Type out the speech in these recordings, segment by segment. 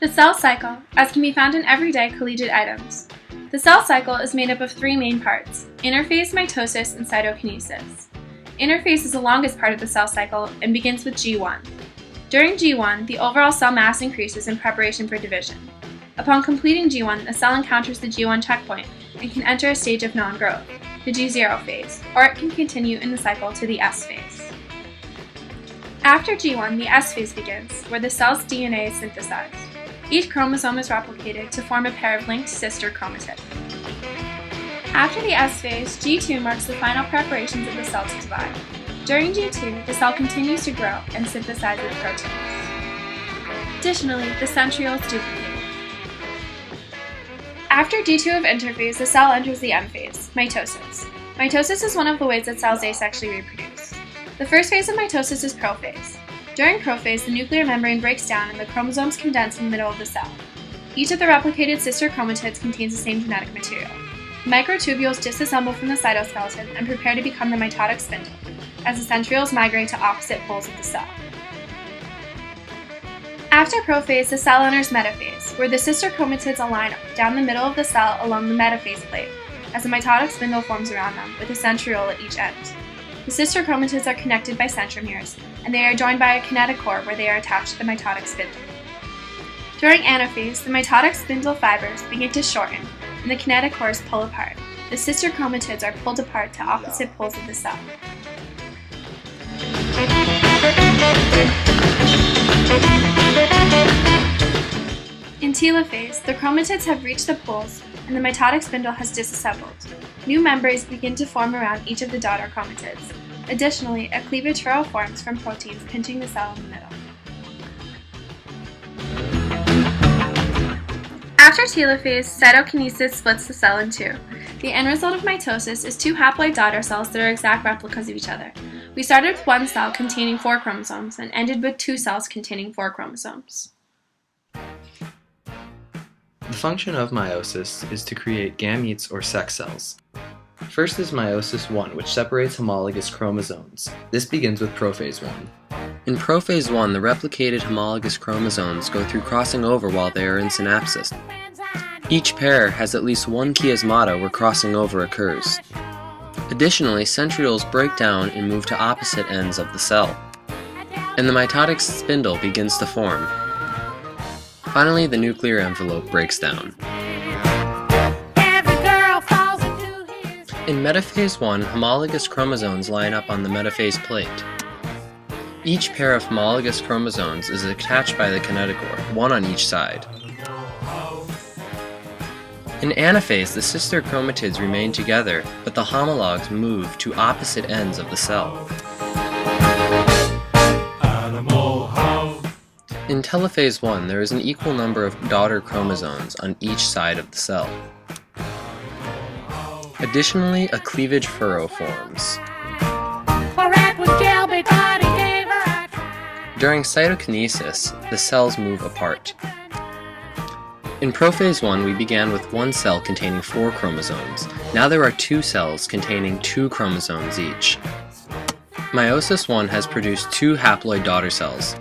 The cell cycle, as can be found in everyday collegiate items. The cell cycle is made up of three main parts: interphase, mitosis, and cytokinesis. Interphase is the longest part of the cell cycle and begins with G1. During G1, the overall cell mass increases in preparation for division. Upon completing G1, the cell encounters the G1 checkpoint and can enter a stage of non-growth, the G0 phase, or it can continue in the cycle to the S phase. After G1, the S phase begins, where the cell's DNA is synthesized. Each chromosome is replicated to form a pair of linked sister chromatids. After the S phase, G2 marks the final preparations of the cell to divide. During G2, the cell continues to grow and synthesizes proteins. Additionally, the centrioles duplicate. After G2 of interphase, the cell enters the M phase, mitosis. Mitosis is one of the ways that cells asexually reproduce. The first phase of mitosis is prophase. During prophase, the nuclear membrane breaks down and the chromosomes condense in the middle of the cell. Each of the replicated sister chromatids contains the same genetic material. Microtubules disassemble from the cytoskeleton and prepare to become the mitotic spindle, as the centrioles migrate to opposite poles of the cell. After prophase, the cell enters metaphase, where the sister chromatids align down the middle of the cell along the metaphase plate, as a mitotic spindle forms around them, with a centriole at each end. The sister chromatids are connected by centromeres, and they are joined by a kinetochore where they are attached to the mitotic spindle. During anaphase, the mitotic spindle fibers begin to shorten, and the kinetochores pull apart. The sister chromatids are pulled apart to opposite poles of the cell. In telophase, the chromatids have reached the poles, and the mitotic spindle has disassembled. New membranes begin to form around each of the daughter chromatids. Additionally, a cleavage furrow forms from proteins pinching the cell in the middle. After telophase, cytokinesis splits the cell in two. The end result of mitosis is two haploid daughter cells that are exact replicas of each other. We started with one cell containing 4 chromosomes and ended with 2 cells containing 4 chromosomes. The function of meiosis is to create gametes or sex cells. First is meiosis 1, which separates homologous chromosomes. This begins with prophase 1. In prophase 1, the replicated homologous chromosomes go through crossing over while they are in synapsis. Each pair has at least one chiasmata where crossing over occurs. Additionally, centrioles break down and move to opposite ends of the cell, and the mitotic spindle begins to form. Finally, the nuclear envelope breaks down. In metaphase 1, homologous chromosomes line up on the metaphase plate. Each pair of homologous chromosomes is attached by the kinetochore, one on each side. In anaphase, the sister chromatids remain together, but the homologs move to opposite ends of the cell. In telophase 1, there is an equal number of daughter chromosomes on each side of the cell. Additionally, a cleavage furrow forms. During cytokinesis, the cells move apart. In prophase 1, we began with one cell containing 4 chromosomes. Now there are 2 cells containing 2 chromosomes each. Meiosis 1 has produced 2 haploid daughter cells.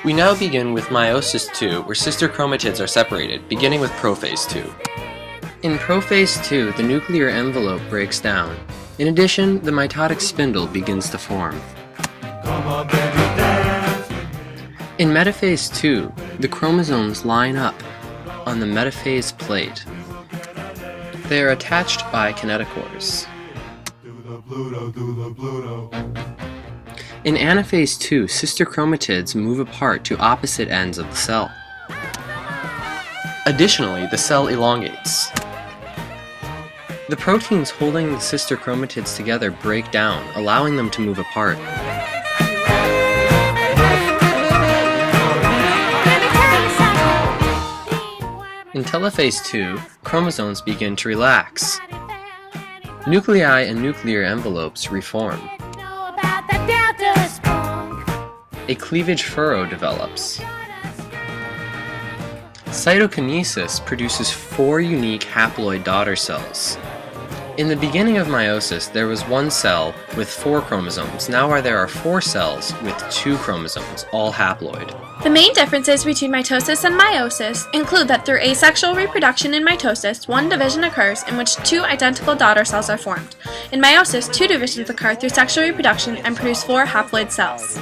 We now begin with meiosis 2, where sister chromatids are separated, beginning with prophase 2. In prophase 2, the nuclear envelope breaks down. In addition, the mitotic spindle begins to form. In metaphase 2, the chromosomes line up on the metaphase plate. They are attached by kinetochores. In anaphase 2, sister chromatids move apart to opposite ends of the cell. Additionally, the cell elongates. The proteins holding the sister chromatids together break down, allowing them to move apart. In telophase 2, chromosomes begin to relax. Nuclei and nuclear envelopes reform. A cleavage furrow develops. Cytokinesis produces 4 unique haploid daughter cells. In the beginning of meiosis, there was one cell with 4 chromosomes. Now there are 4 cells with 2 chromosomes, all haploid. The main differences between mitosis and meiosis include that through asexual reproduction in mitosis, one division occurs in which 2 identical daughter cells are formed. In meiosis, 2 divisions occur through sexual reproduction and produce 4 haploid cells.